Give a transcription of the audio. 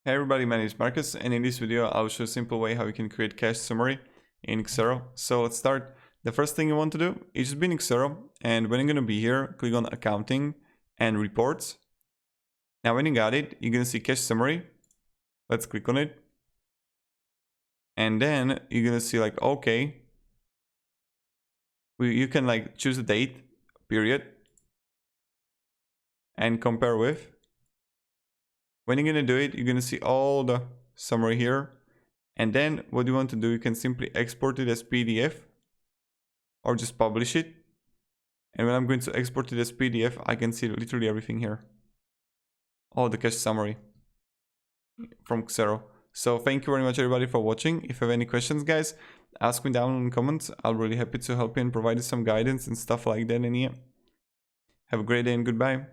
Hey everybody, my name is Marcus, and in this video I'll show a simple way how you can create cash summary in Xero. So let's start. The first thing you want to do is just be in Xero, and when you're going to be here, click on Accounting and Reports. Now when you got it, you're going to see cash summary. Let's click on it. And then you're going to see like, okay. You can like choose a date, period, and compare with. When you're going to do it, you're going to see all the summary here. And then what you want to do, you can simply export it as PDF or just publish it. And when I'm going to export it as PDF, I can see literally everything here. All the cash summary from Xero. So thank you very much everybody for watching. If you have any questions, guys, ask me down in the comments. I'll be really happy to help you and provide you some guidance and stuff like that. And yeah, have a great day and goodbye.